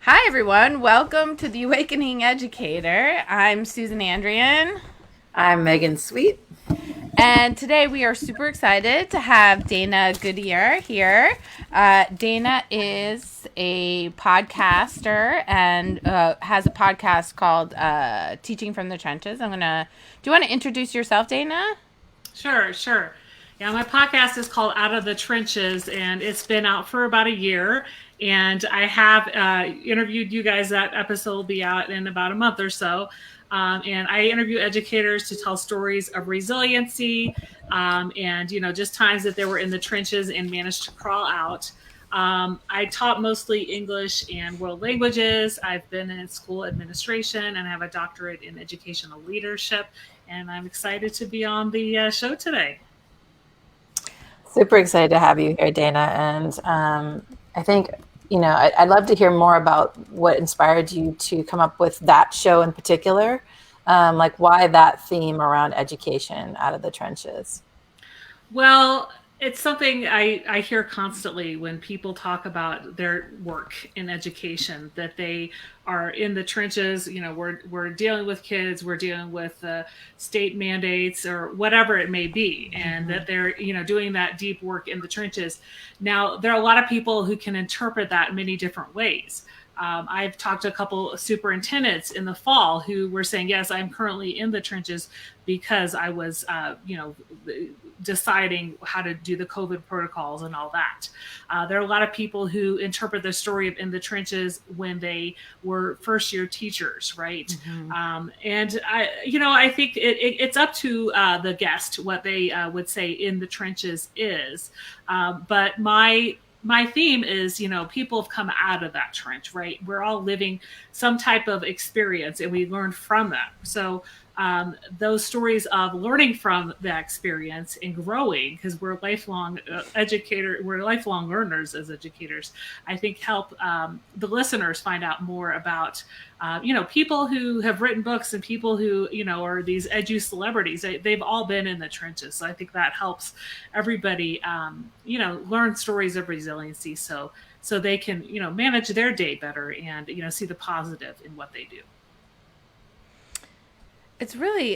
Hi, everyone. Welcome to the Awakening Educator. I'm Susan Andrian, I'm Megan Sweet. and today we are super excited to have Dana Goodier here. Dana is a podcaster and has a podcast called Teaching from the Trenches. Do you want to introduce yourself, Dana? Sure. Yeah, my podcast is called Out of the Trenches, and it's been out for about a year. And I have interviewed you guys. That episode will be out in about a month or so. And I interview educators to tell stories of resiliency, and just times that they were in the trenches and managed to crawl out. I taught mostly English and world languages. I've been in school administration and I have a doctorate in educational leadership. And I'm excited to be on the show today. Super excited to have you here, Dana. And I think, I'd love to hear more about what inspired you to come up with that show in particular. Like why that theme around education out of the trenches. Well, it's something I hear constantly when people talk about their work in education, that they are in the trenches. We're dealing with kids, we're dealing with state mandates or whatever it may be, and that they're doing that deep work in the trenches. Now, there are a lot of people who can interpret that in many different ways. I've talked to a couple of superintendents in the fall who were saying, yes, I'm currently in the trenches because I was, deciding how to do the COVID protocols and all that. There are a lot of people who interpret the story of in the trenches when they were first year teachers, right? And I think it's up to the guest what they would say in the trenches is. But my theme is, people have come out of that trench, right? We're all living some type of experience and we learn from that. So those stories of learning from that experience and growing, because we're lifelong we're lifelong learners as educators, I think help the listeners find out more about, people who have written books and people who, are these edu celebrities. They've all been in the trenches. So I think that helps everybody, learn stories of resiliency so they can, manage their day better and, see the positive in what they do. It's really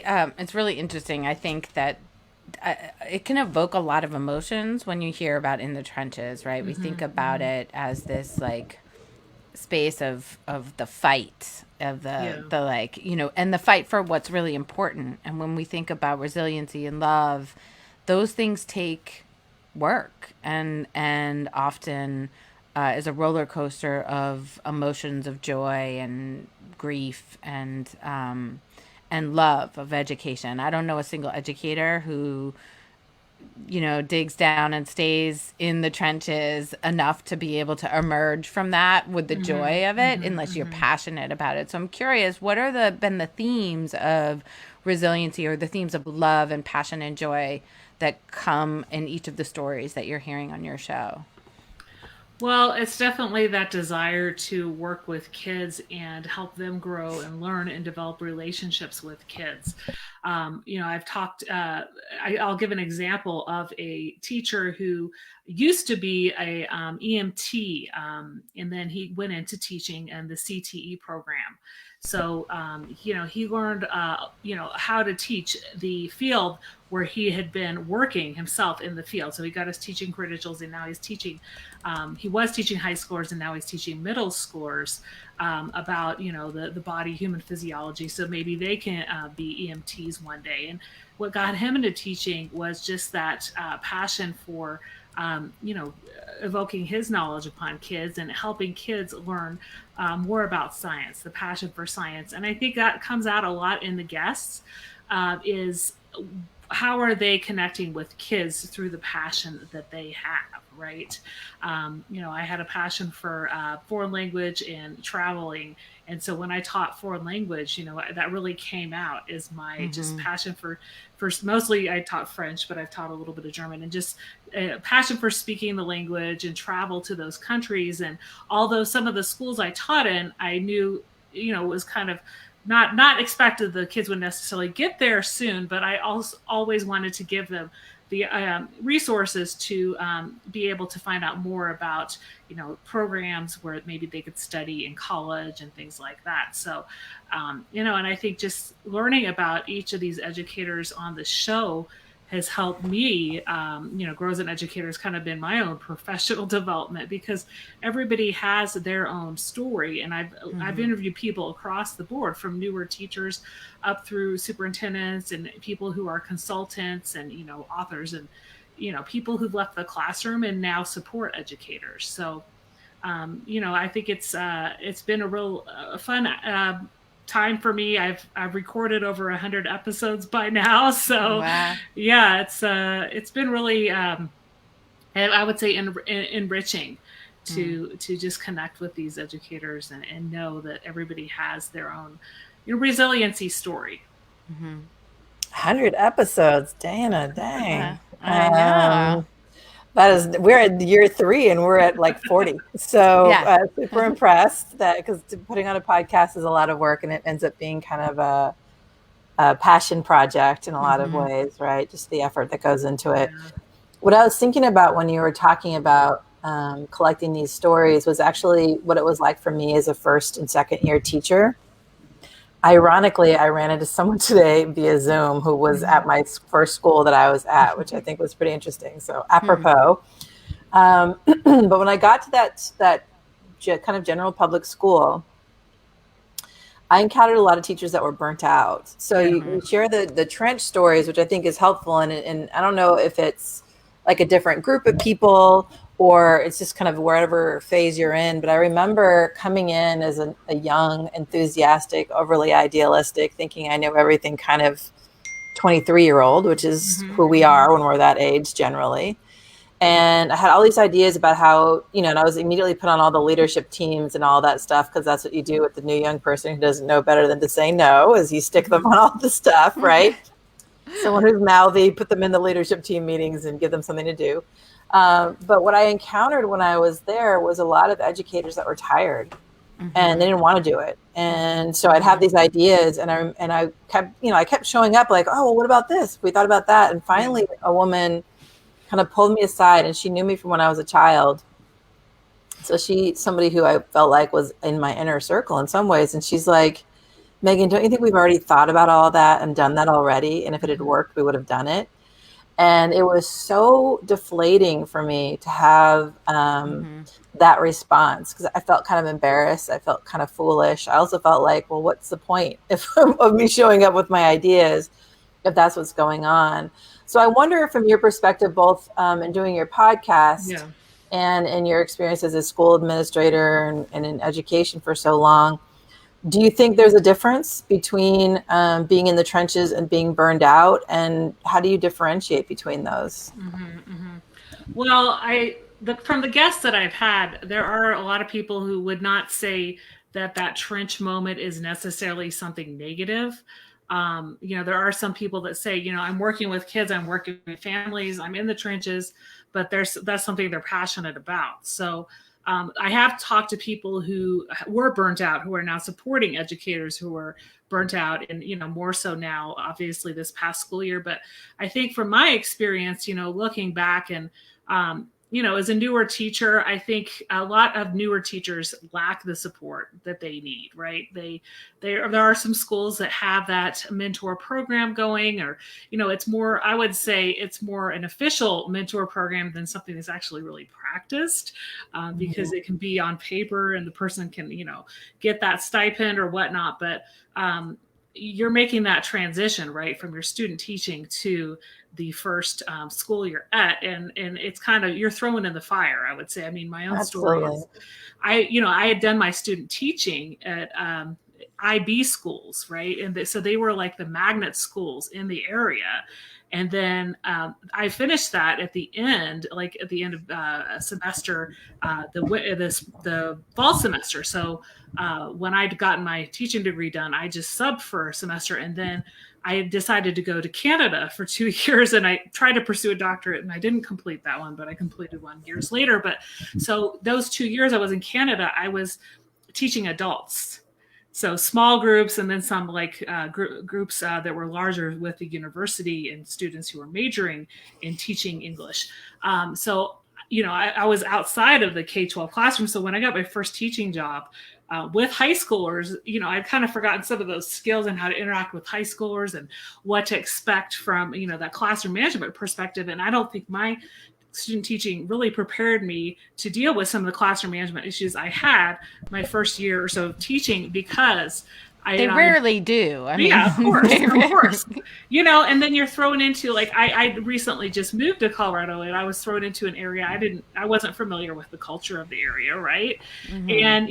interesting. I think that it can evoke a lot of emotions when you hear about in the trenches, right? We think about it as this like space of the fight of Yeah. the like and the fight for what's really important. And when we think about resiliency and love, those things take work and often is a roller coaster of emotions of joy and grief and love of education. I don't know a single educator who, digs down and stays in the trenches enough to be able to emerge from that with the joy of it, unless you're passionate about it. So I'm curious, what are been the themes of resiliency or the themes of love and passion and joy that come in each of the stories that you're hearing on your show? Well, it's definitely that desire to work with kids and help them grow and learn and develop relationships with kids. I've talked, I'll give an example of a teacher who used to be a EMT, and then he went into teaching and the CTE program. So, he learned, how to teach the field where he had been working himself in the field. So he got his teaching credentials, and now he's teaching. He was teaching high schoolers, and now he's teaching middle schoolers about the body, human physiology. So maybe they can be EMTs one day. And what got him into teaching was just that passion for evoking his knowledge upon kids and helping kids learn more about science, the passion for science. And I think that comes out a lot in the guests, is how are they connecting with kids through the passion that they have, right? I had a passion for foreign language and traveling. And so when I taught foreign language, that really came out as my just passion for mostly I taught French, but I've taught a little bit of German, and just a passion for speaking the language and travel to those countries. And although some of the schools I taught in, I knew, it was kind of not expected the kids would necessarily get there soon, but I also always wanted to give them the resources to be able to find out more about, programs where maybe they could study in college and things like that. So, and I think just learning about each of these educators on the show has helped me, grow as an educator. Has kind of been my own professional development, because everybody has their own story. And I've interviewed people across the board, from newer teachers up through superintendents and people who are consultants and, authors and, people who've left the classroom and now support educators. So, I think it's been a real fun time for me. I've recorded over 100 episodes by now, so wow. Yeah, it's been really and I would say enriching to just connect with these educators and know that everybody has their own resiliency story. 100 episodes, Dana, dang. I know. We're at year 3 and we're at like 40. So super impressed because putting on a podcast is a lot of work, and it ends up being kind of a passion project in a lot of ways, right? Just the effort that goes into it. Yeah. What I was thinking about when you were talking about collecting these stories was actually what it was like for me as a first and second year teacher. Ironically, I ran into someone today via Zoom who was at my first school that I was at, which I think was pretty interesting. So apropos. But when I got to that kind of general public school, I encountered a lot of teachers that were burnt out. So you share the trench stories, which I think is helpful. And I don't know if it's like a different group of people or it's just kind of wherever phase you're in. But I remember coming in as a young, enthusiastic, overly idealistic, thinking I know everything kind of 23-year-old, which is who we are when we're that age generally. And I had all these ideas about how, and I was immediately put on all the leadership teams and all that stuff, because that's what you do with the new young person who doesn't know better than to say no, is you stick them on all the stuff, right? Someone who's mouthy, put them in the leadership team meetings and give them something to do. But what I encountered when I was there was a lot of educators that were tired and they didn't want to do it. And so I'd have these ideas and I kept showing up like, oh, well, what about this? We thought about that. And finally a woman kind of pulled me aside, and she knew me from when I was a child. So somebody who I felt like was in my inner circle in some ways. And she's like, Megan, don't you think we've already thought about all that and done that already? And if it had worked, we would have done it. And it was so deflating for me to have that response, because I felt kind of embarrassed. I felt kind of foolish. I also felt like, well, what's the point of me showing up with my ideas if that's what's going on? So I wonder, from your perspective, both in doing your podcast and in your experience as a school administrator and in education for so long, do you think there's a difference between being in the trenches and being burned out? And how do you differentiate between those? Well, from the guests that I've had, there are a lot of people who would not say that trench moment is necessarily something negative. There are some people that say, I'm working with kids, I'm working with families, I'm in the trenches, but that's something they're passionate about. So I have talked to people who were burnt out, who are now supporting educators who were burnt out, and, more so now, obviously, this past school year. But I think from my experience, looking back and, as a newer teacher, I think a lot of newer teachers lack the support that they need, right? There are some schools that have that mentor program going, or, it's more, I would say it's more an official mentor program than something that's actually really practiced, because it can be on paper and the person can, get that stipend or whatnot. But you're making that transition, right, from your student teaching to the first school you're at, and it's kind of, you're thrown in the fire, I would say. I mean, my own story is, I had done my student teaching at IB schools, right, and so they were like the magnet schools in the area. And then I finished that at the end of a semester, the fall semester. So when I'd gotten my teaching degree done, I just subbed for a semester, and then I decided to go to Canada for 2 years, and I tried to pursue a doctorate, and I didn't complete that one, but I completed one years later. But so those 2 years I was in Canada, I was teaching adults. So small groups, and then some like groups that were larger with the university and students who were majoring in teaching English. So, I was outside of the K-12 classroom. So when I got my first teaching job with high schoolers, I'd kind of forgotten some of those skills and how to interact with high schoolers and what to expect from, that classroom management perspective. And I don't think my student teaching really prepared me to deal with some of the classroom management issues I had my first year or so of teaching, because they rarely do. I mean, yeah, of course. And then you're thrown into, like, I recently just moved to Colorado, and I was thrown into an area I wasn't familiar with the culture of the area, right? And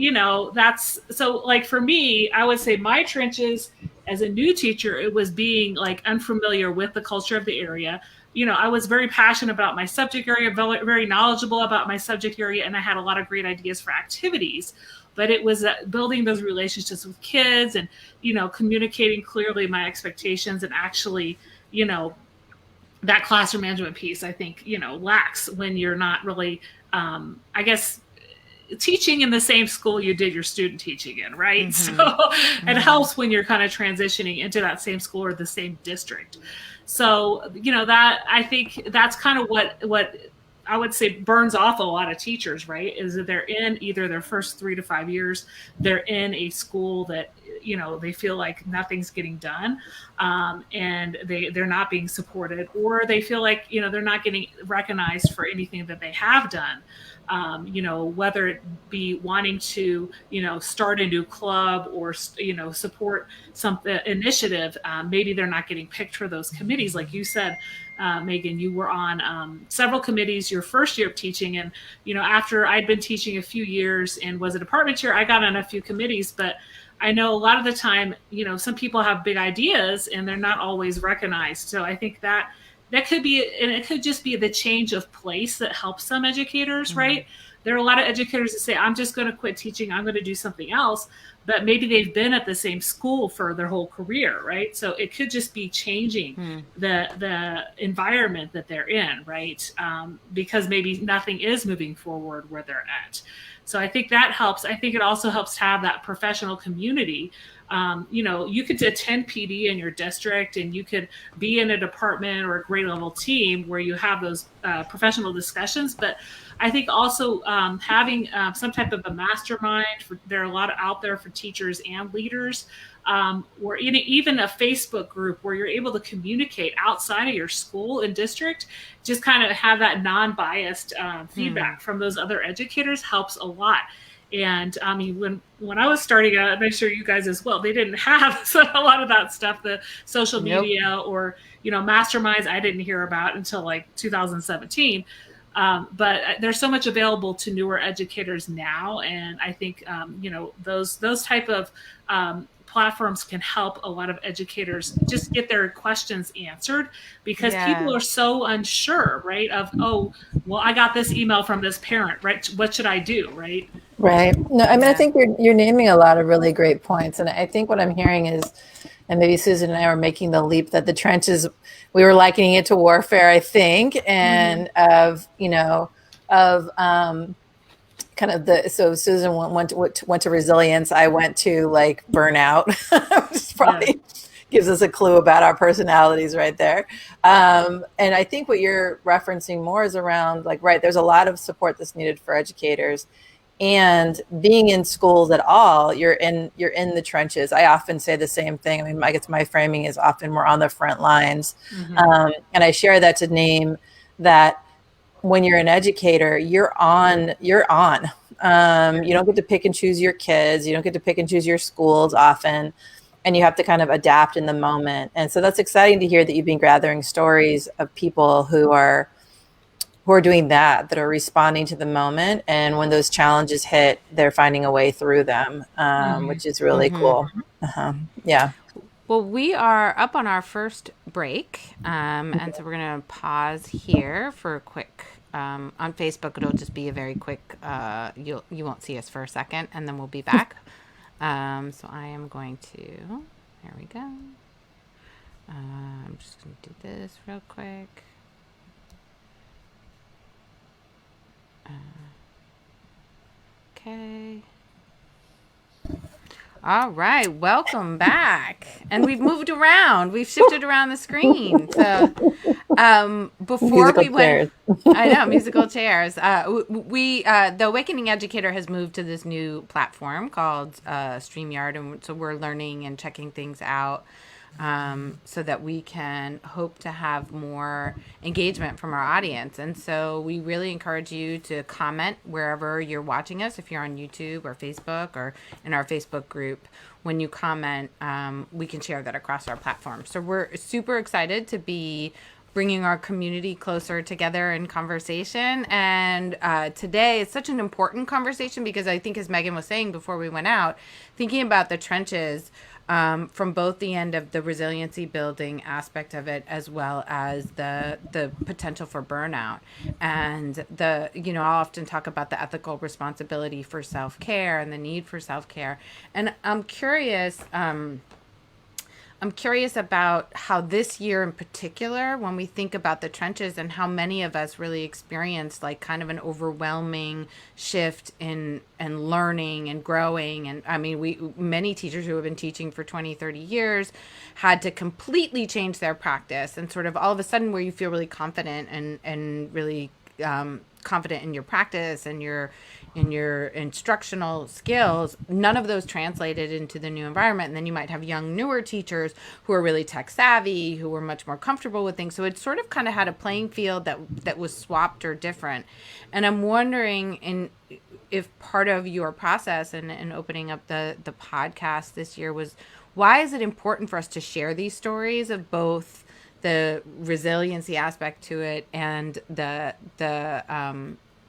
that's so, like, for me, I would say my trenches as a new teacher, it was being like unfamiliar with the culture of the area. I was very passionate about my subject area, very knowledgeable about my subject area, and I had a lot of great ideas for activities. But it was building those relationships with kids and, communicating clearly my expectations, and actually, that classroom management piece, I think, lacks when you're not really, I guess, teaching in the same school you did your student teaching in, right? So it helps when you're kind of transitioning into that same school or the same district. So, that, I think that's kind of what I would say burns off a lot of teachers, right? Is that they're in either their first 3 to 5 years, they're in a school that, they feel like nothing's getting done, and they're not being supported, or they feel like, they're not getting recognized for anything that they have done. Whether it be wanting to, start a new club or, support some initiative, maybe they're not getting picked for those committees. Like you said, Megan, you were on several committees your first year of teaching. And, after I'd been teaching a few years and was a department chair, I got on a few committees. But I know a lot of the time, some people have big ideas and they're not always recognized. So I think that could be, and it could just be the change of place that helps some educators, right? There are a lot of educators that say, I'm just going to quit teaching, I'm going to do something else. But maybe they've been at the same school for their whole career, right? So it could just be changing the environment that they're in, right? Because maybe nothing is moving forward where they're at. So I think that helps. I think it also helps to have that professional community. You could attend PD in your district, and you could be in a department or a grade level team where you have those professional discussions. But I think also having some type of a mastermind, there are a lot out there for teachers and leaders, or even a Facebook group where you're able to communicate outside of your school and district, just kind of have that non-biased feedback from those other educators helps a lot. And I mean, when I was starting out, I'm sure you guys as well, they didn't have a lot of that stuff, the social media or, masterminds I didn't hear about until like 2017. But there's so much available to newer educators now. And I think, those type of platforms can help a lot of educators just get their questions answered, because people are so unsure, right? Of, oh, well, I got this email from this parent, right? What should I do, right? Right. No, I mean, I think you're naming a lot of really great points. And I think what I'm hearing is, and maybe Susan and I are making the leap, that the trenches, we were likening it to warfare, I think, and kind of so Susan went to resilience. I went to like burnout, which probably gives us a clue about our personalities right there. And I think what you're referencing more is around like, right, there's a lot of support that's needed for educators. And being in schools at all, you're in the trenches. I often say the same thing. I mean, I guess my framing is often we're on the front lines. And I share that to name that when you're an educator, you're on. You don't get to pick and choose your kids. You don't get to pick and choose your schools often. And you have to kind of adapt in the moment. And so that's exciting to hear that you've been gathering stories of people who are doing that are responding to the moment. And when those challenges hit, they're finding a way through them, which is really cool. Yeah. Well, we are up on our first break. And so we're going to pause here for a quick, on Facebook, it'll just be a very quick, you won't see us for a second, and then we'll be back. So I am going to, there we go. I'm just going to do this real quick. Okay. All right, welcome back. And we've moved around. We've shifted around the screen. So, before Musical we went, chairs. I know, musical chairs. The Awakening Educator has moved to this new platform called Streamyard, and so we're learning and checking things out. So that we can hope to have more engagement from our audience. And so we really encourage you to comment wherever you're watching us, if you're on YouTube or Facebook or in our Facebook group. When you comment, we can share that across our platform. So we're super excited to be bringing our community closer together in conversation. And today is such an important conversation because I think, as Megan was saying before we went out, thinking about the trenches from both the end of the resiliency building aspect of it, as well as the potential for burnout. And I'll often talk about the ethical responsibility for self-care and the need for self-care. And I'm curious about how this year in particular, when we think about the trenches and how many of us really experienced like kind of an overwhelming shift in learning and growing. And I mean, many teachers who have been teaching for 20, 30 years had to completely change their practice, and sort of all of a sudden where you feel really confident and really confident in your practice and your instructional skills, none of those translated into the new environment. And then you might have young, newer teachers who are really tech savvy, who were much more comfortable with things. So it sort of kind of had a playing field that was swapped or different. And I'm wondering if part of your process in opening up the podcast this year was, why is it important for us to share these stories of both the resiliency aspect to it and the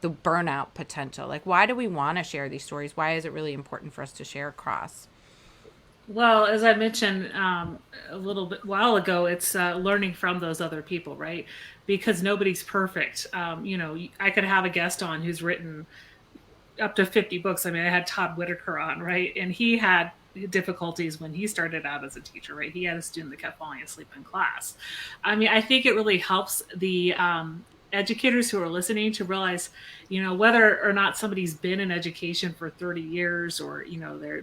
burnout potential? Like, why do we want to share these stories? Why is it really important for us to share across? Well, as I mentioned a little bit while ago, it's learning from those other people, right? Because nobody's perfect. I could have a guest on who's written up to 50 books. I mean, I had Todd Whitaker on, right? And he had difficulties when he started out as a teacher, right? He had a student that kept falling asleep in class. I mean, I think it really helps the educators who are listening to realize, whether or not somebody's been in education for 30 years or,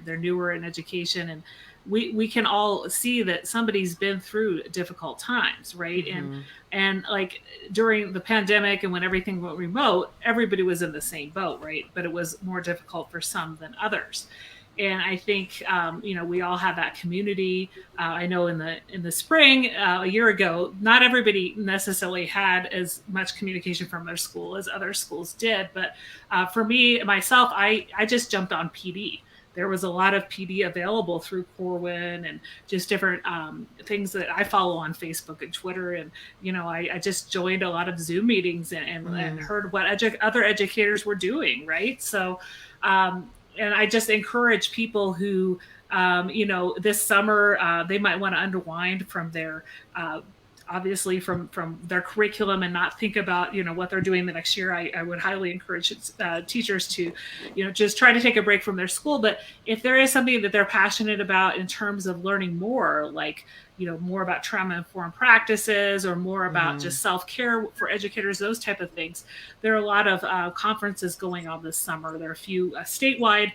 they're newer in education, and we can all see that somebody's been through difficult times, right? Mm-hmm. And like during the pandemic and when everything went remote, everybody was in the same boat, right? But it was more difficult for some than others. And I think, we all have that community. I know in the spring, a year ago, not everybody necessarily had as much communication from their school as other schools did. But for me, myself, I just jumped on PD. There was a lot of PD available through Corwin and just different things that I follow on Facebook and Twitter. And, I just joined a lot of Zoom meetings and heard what other educators were doing, right? So, and I just encourage people who, this summer, they might want to unwind from their, obviously from their curriculum and not think about, what they're doing the next year. I would highly encourage teachers to, just try to take a break from their school. But if there is something that they're passionate about in terms of learning more, like, more about trauma-informed practices or more about just self-care for educators, those type of things. There are a lot of conferences going on this summer. There are a few statewide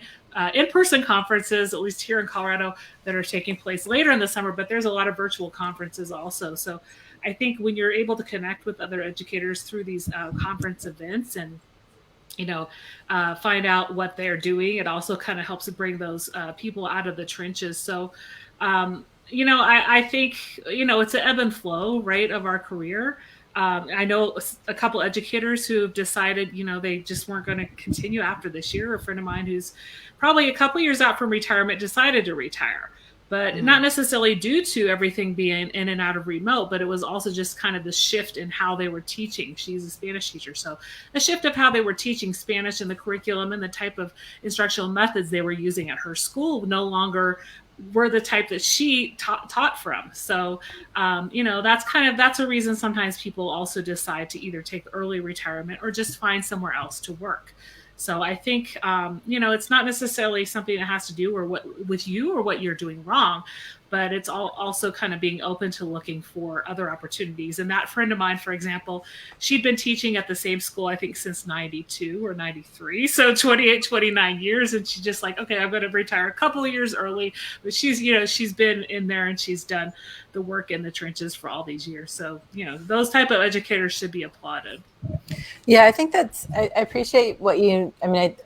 in-person conferences, at least here in Colorado, that are taking place later in the summer, but there's a lot of virtual conferences also. So I think when you're able to connect with other educators through these conference events and find out what they're doing, it also kind of helps to bring those people out of the trenches. So I think, it's an ebb and flow, right, of our career. I know a couple educators who have decided, they just weren't going to continue after this year. A friend of mine who's probably a couple years out from retirement decided to retire, but not necessarily due to everything being in and out of remote, but it was also just kind of the shift in how they were teaching. She's a Spanish teacher. So a shift of how they were teaching Spanish and the curriculum and the type of instructional methods they were using at her school no longer were the type that she taught from. So, that's a reason sometimes people also decide to either take early retirement or just find somewhere else to work. So I think, it's not necessarily something that has to do with you or what you're doing wrong, but it's also kind of being open to looking for other opportunities. And that friend of mine, for example, she'd been teaching at the same school, I think since 92 or 93. So 28, 29 years. And she's just like, okay, I'm going to retire a couple of years early. But she's been in there and she's done the work in the trenches for all these years. So, those type of educators should be applauded. Yeah, I think I appreciate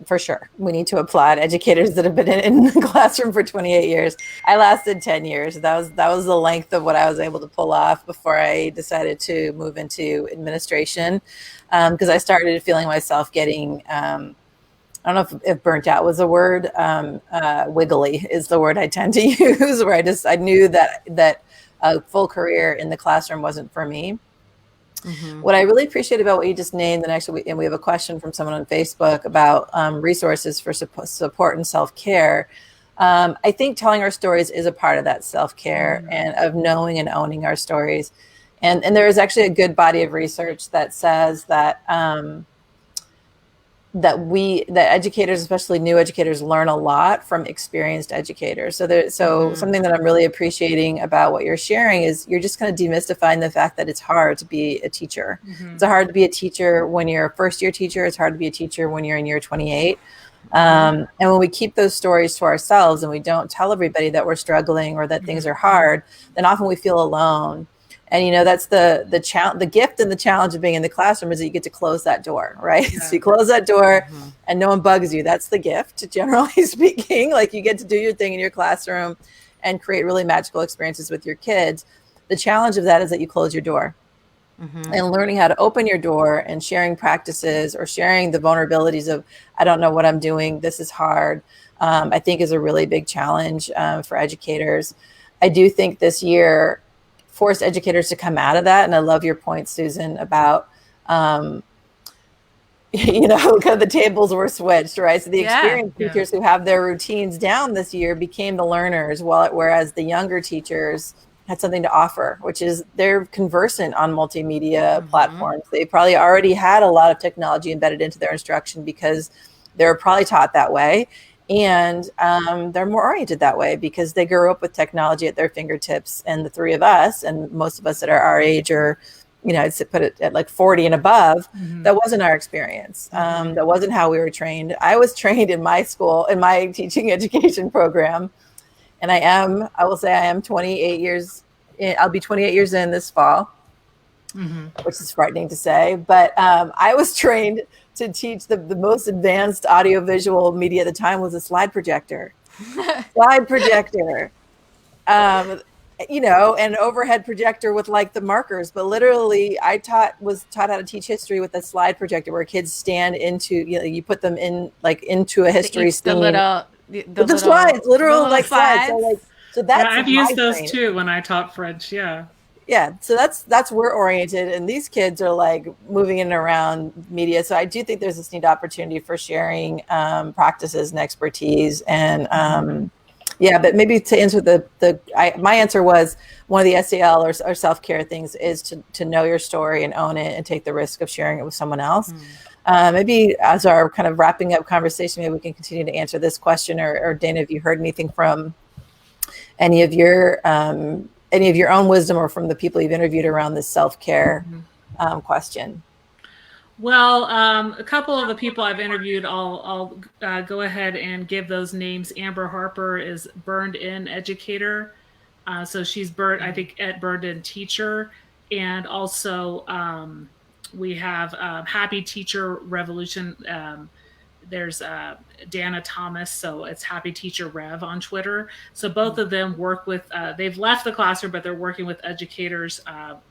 for sure. We need to applaud educators that have been in the classroom for 28 years. I lasted 10 years. That was the length of what I was able to pull off before I decided to move into administration. Because I started feeling myself getting, I don't know if burnt out was a word, wiggly is the word I tend to use, where I knew that a full career in the classroom wasn't for me. Mm-hmm. What I really appreciate about what you just named, and we have a question from someone on Facebook about resources for support and self-care. I think telling our stories is a part of that self-care and of knowing and owning our stories. And there is actually a good body of research that says that that educators, especially new educators, learn a lot from experienced educators. So something that I'm really appreciating about what you're sharing is you're just kind of demystifying the fact that it's hard to be a teacher. Mm-hmm. It's hard to be a teacher when you're a first year teacher. It's hard to be a teacher when you're in year 28. And when we keep those stories to ourselves and we don't tell everybody that we're struggling or that things are hard, then often we feel alone. And, that's the gift and the challenge of being in the classroom is that you get to close that door, right? Yeah. So you close that door and no one bugs you. That's the gift, generally speaking. Like, you get to do your thing in your classroom and create really magical experiences with your kids. The challenge of that is that you close your door. And learning how to open your door and sharing practices or sharing the vulnerabilities of, I don't know what I'm doing, this is hard, I think is a really big challenge for educators. I do think this year forced educators to come out of that. And I love your point, Susan, about, kind of the tables were switched, right? So the experienced teachers who have their routines down this year became the learners, whereas the younger teachers had something to offer, which is they're conversant on multimedia platforms. They probably already had a lot of technology embedded into their instruction because they're probably taught that way. And they're more oriented that way because they grew up with technology at their fingertips. And the three of us, and most of us that are our age or, I'd put it at like 40 and above, that wasn't our experience. That wasn't how we were trained. I was trained in my school, in my teaching education program. And I will say I am 28 years in, I'll be 28 years in this fall, which is frightening to say. But I was trained to teach the most advanced audiovisual media at the time was a slide projector. And overhead projector with like the markers. But literally I was taught how to teach history with a slide projector where kids stand into, you put them in like into a history scene. The slides, literal like slides. So that's I've used those too when I taught French. Yeah. So that's we're oriented, and these kids are like moving in and around media. So I do think there's this neat opportunity for sharing practices and expertise. And but maybe to answer my answer was one of the SEL or self-care things is to know your story and own it and take the risk of sharing it with someone else. Maybe as our kind of wrapping up conversation, maybe we can continue to answer this question, or Dana, have you heard anything from any of your own wisdom or from the people you've interviewed around this self-care question? Well, a couple of the people I've interviewed, I'll go ahead and give those names. Amber Harper is Burned In Educator. So she's burned in teacher. And also we have Happy Teacher Revolution. There's Dana Thomas, so it's Happy Teacher Rev on Twitter. So both of them work with, they've left the classroom, but they're working with educators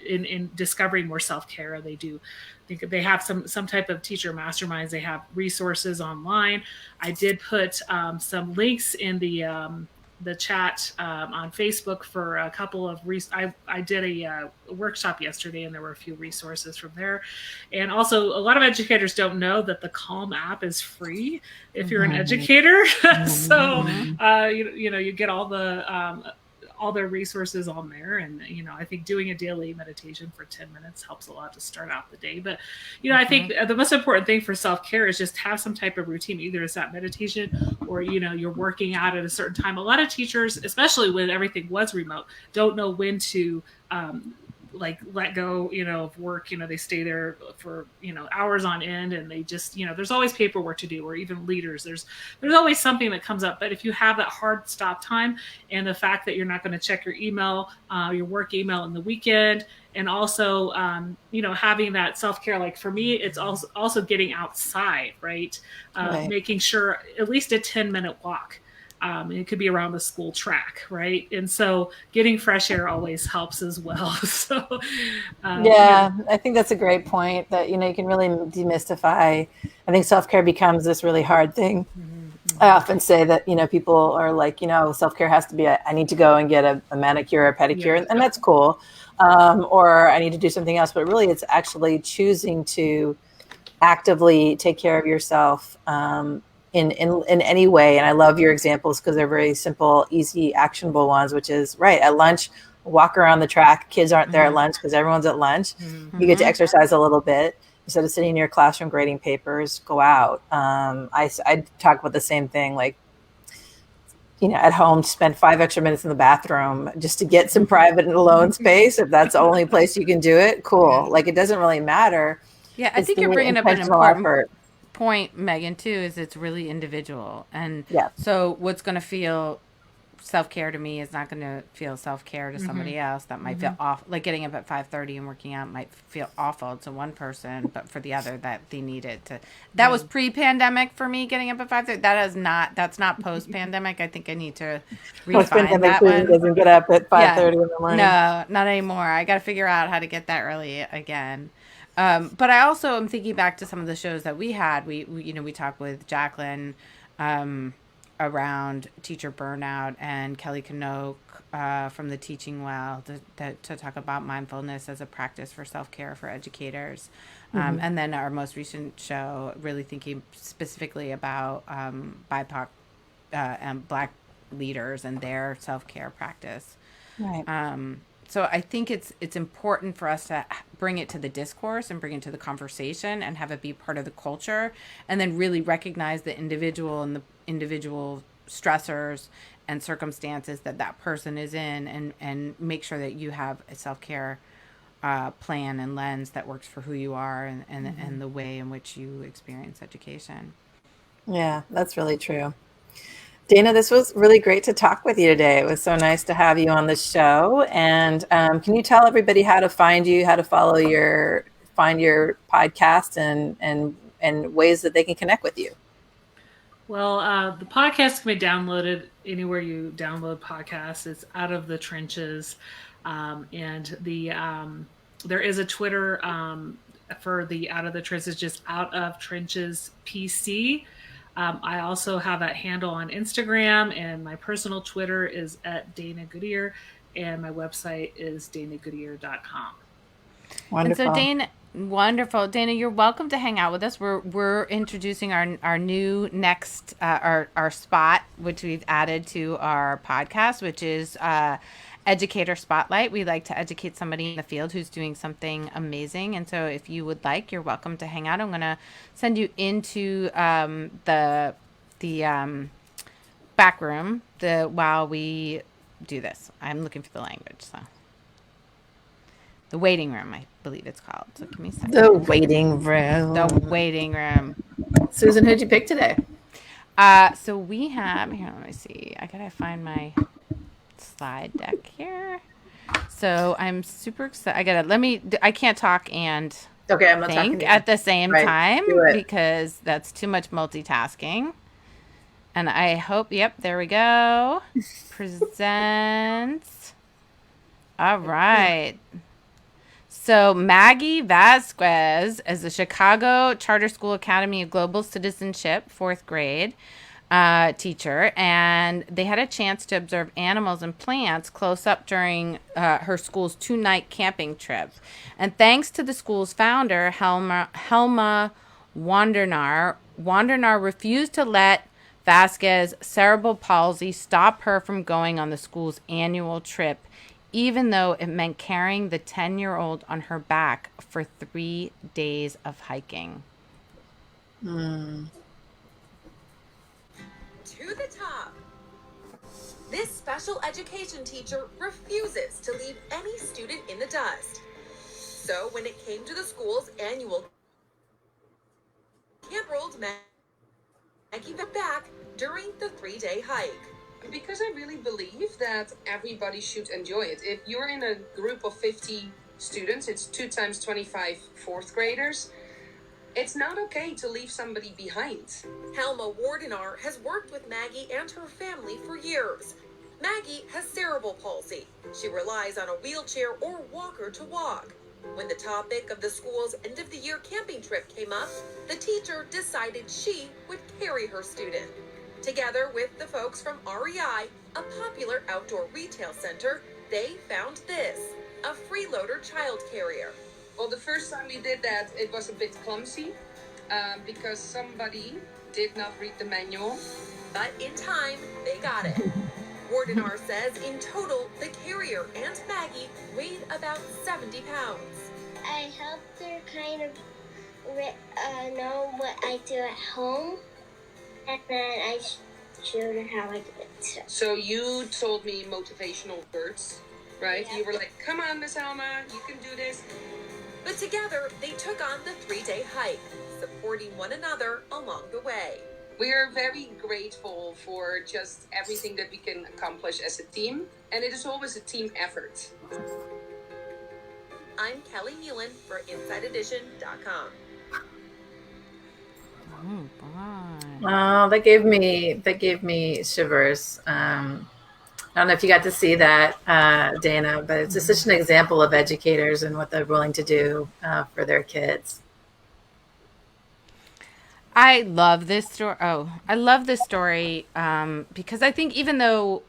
in discovering more self-care. They have some type of teacher masterminds. They have resources online. I did put some links in the chat on Facebook for a couple of I did a workshop yesterday, and there were a few resources from there. And also, a lot of educators don't know that the Calm app is free if you're an educator. So you get all all their resources on there. And, I think doing a daily meditation for 10 minutes helps a lot to start out the day. But, I think the most important thing for self-care is just have some type of routine. Either it's that meditation or, you're working out at a certain time. A lot of teachers, especially when everything was remote, don't know when to, let go, of work. They stay there for, hours on end, and they just, there's always paperwork to do, or even leaders. There's always something that comes up. But if you have that hard stop time, and the fact that you're not going to check your email, your work email in the weekend, and also, having that self-care, like for me, it's also getting outside, right? Right. Making sure at least a 10-minute walk. It could be around the school track, right? And so getting fresh air always helps as well. So, I think that's a great point that, you can really demystify. I think self-care becomes this really hard thing. Mm-hmm. I often say that, people are like, self-care has to be, I need to go and get a manicure or pedicure, and that's cool. Or I need to do something else, but really it's actually choosing to actively take care of yourself, in any way. And I love your examples because they're very simple, easy, actionable ones, which is right at lunch, walk around the track. Kids aren't there at lunch because everyone's at lunch. Mm-hmm. You get to exercise a little bit instead of sitting in your classroom grading papers. Go out. I talk about the same thing, like, at home, spend 5 extra minutes in the bathroom just to get some private and alone space. If that's the only place you can do it, cool. Like, it doesn't really matter. Yeah, I think you're bringing up an important point, Megan, too, is it's really individual. And so what's going to feel self-care to me is not going to feel self-care to somebody else. That might feel off, like getting up at 5:30 and working out might feel awful to one person, but for the other, that they need it to. That was pre-pandemic for me, getting up at 5:30. That's not post-pandemic. I think I need to refine that one. Doesn't get up at 5:30 in the morning. No, not anymore. I got to figure out how to get that early again. But I also am thinking back to some of the shows that we had. We talked with Jacqueline around teacher burnout, and Kelly Knoke from the Teaching Well to talk about mindfulness as a practice for self-care for educators. And then our most recent show, really thinking specifically about BIPOC and Black leaders and their self-care practice. Right. So I think it's important for us to bring it to the discourse and bring it to the conversation and have it be part of the culture, and then really recognize the individual and the individual stressors and circumstances that person is in, and make sure that you have a self-care plan and lens that works for who you are and the way in which you experience education. Yeah, that's really true. Dana, this was really great to talk with you today. It was so nice to have you on the show. And can you tell everybody how to find you, how to find your podcast, and ways that they can connect with you? Well, the podcast can be downloaded anywhere you download podcasts. It's Out of the Trenches, and there is a Twitter for the Out of the Trenches, just Out of Trenches PC. I also have that handle on Instagram, and my personal Twitter is at Dana Goodier, and my website is danagoodier.com. Wonderful. And so wonderful. Dana, you're welcome to hang out with us. We're introducing our new next, our spot, which we've added to our podcast, which is Educator Spotlight. We like to educate somebody in the field who's doing something amazing. And so if you would like, you're welcome to hang out. I'm going to send you into the back room while we do this. I'm looking for the language. So the waiting room, I believe it's called. So give me a second. The waiting room. The waiting room. Susan, who'd you pick today? So we have, here, let me see. I got to find my slide deck here. So I'm super excited. I can't talk and I'm not think at the same time because that's too much multitasking. And I hope, there we go. Presents. All right. So Maggie Vasquez is a Chicago Charter School Academy of Global Citizenship, 4th grade teacher, and they had a chance to observe animals and plants close up during her school's 2-night camping trip. And thanks to the school's founder, Helma Wandernar refused to let Vasquez, cerebral palsy stopped her from going on the school's annual trip, even though it meant carrying the 10-year-old on her back for 3 days of hiking. To the top. This special education teacher refuses to leave any student in the dust. So when it came to the school's annual camp, rolled Maggie back during the 3-day hike. Because I really believe that everybody should enjoy it. If you're in a group of 50 students, it's 2 times 25 fourth graders. It's not okay to leave somebody behind. Helma Wardenar has worked with Maggie and her family for years. Maggie has cerebral palsy. She relies on a wheelchair or walker to walk. When the topic of the school's end-of-the-year camping trip came up, the teacher decided she would carry her student. Together with the folks from REI, a popular outdoor retail center, they found this, a freeloader child carrier. Well, the first time we did that, it was a bit clumsy because somebody did not read the manual. But in time, they got it. Wardenar says in total, the carrier and Maggie weighed about 70 pounds. I helped her kind of know what I do at home, and then I showed her how I do it. So you told me motivational words, right? Yeah. You were like, come on, Miss Alma, you can do this. But together, they took on the 3-day hike, supporting one another along the way. We are very grateful for just everything that we can accomplish as a team, and it is always a team effort. I'm Kelly Hewlin for InsideEdition.com. Oh, boy. Oh, that gave me shivers. I don't know if you got to see that, Dana, but it's just such an example of educators and what they're willing to do for their kids. I love this story. I love this story because I think even though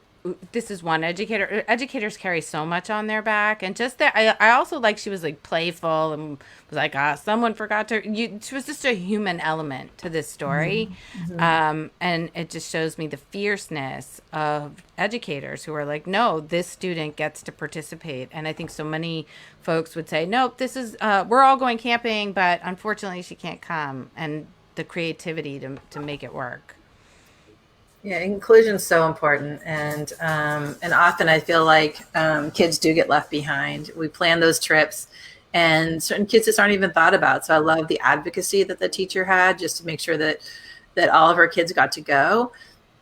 this is one educators carry so much on their back, and just that I also like she was like playful and was like, someone forgot to. She was just a human element to this story, and it just shows me the fierceness of educators who are like, no, this student gets to participate. And I think so many folks would say, nope, this is we're all going camping, but unfortunately she can't come, and the creativity to make it work. Yeah, inclusion is so important, and often I feel like kids do get left behind. We plan those trips, and certain kids just aren't even thought about. So I love the advocacy that the teacher had just to make sure that all of her kids got to go,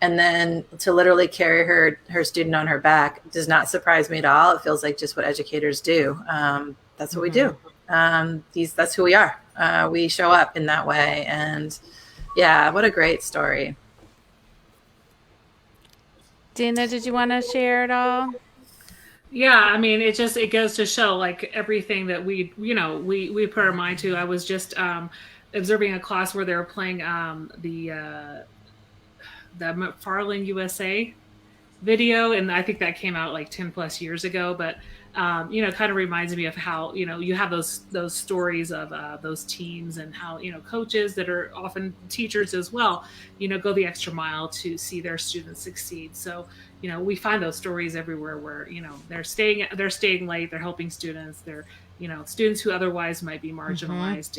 and then to literally carry her student on her back does not surprise me at all. It feels like just what educators do. That's what we do. That's who we are. We show up in that way, and yeah, what a great story. Dana, did you want to share it all? Yeah, I mean, it goes to show like everything that we put our mind to. I was just observing a class where they were playing the McFarland USA video, and I think that came out like 10 plus years ago, but kind of reminds me of how, you have those stories of those teams, and how, coaches that are often teachers as well, go the extra mile to see their students succeed. So, we find those stories everywhere where, they're staying late, they're helping students, they're, students who otherwise might be marginalized,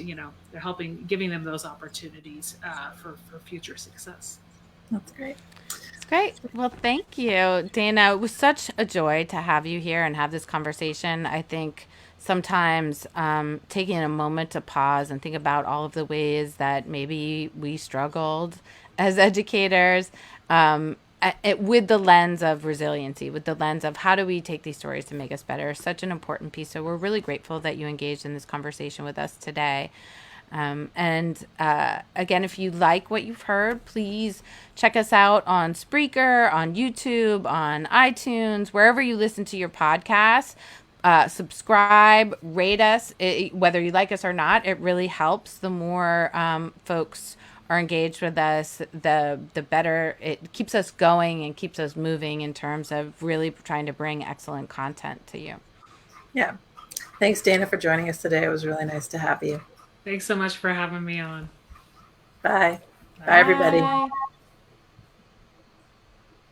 they're giving them those opportunities for future success. That's great. Great. Well, thank you, Dana. It was such a joy to have you here and have this conversation. I think sometimes taking a moment to pause and think about all of the ways that maybe we struggled as educators with the lens of resiliency, with the lens of how do we take these stories to make us better, is such an important piece. So we're really grateful that you engaged in this conversation with us today. Again, if you like what you've heard, please check us out on Spreaker, on YouTube, on iTunes, wherever you listen to your podcasts. Subscribe, rate us, whether you like us or not. It really helps. The more folks are engaged with us, the better it keeps us going and keeps us moving in terms of really trying to bring excellent content to you. Yeah. Thanks, Dana, for joining us today. It was really nice to have you. Thanks so much for having me on. Bye. Bye, everybody. Bye.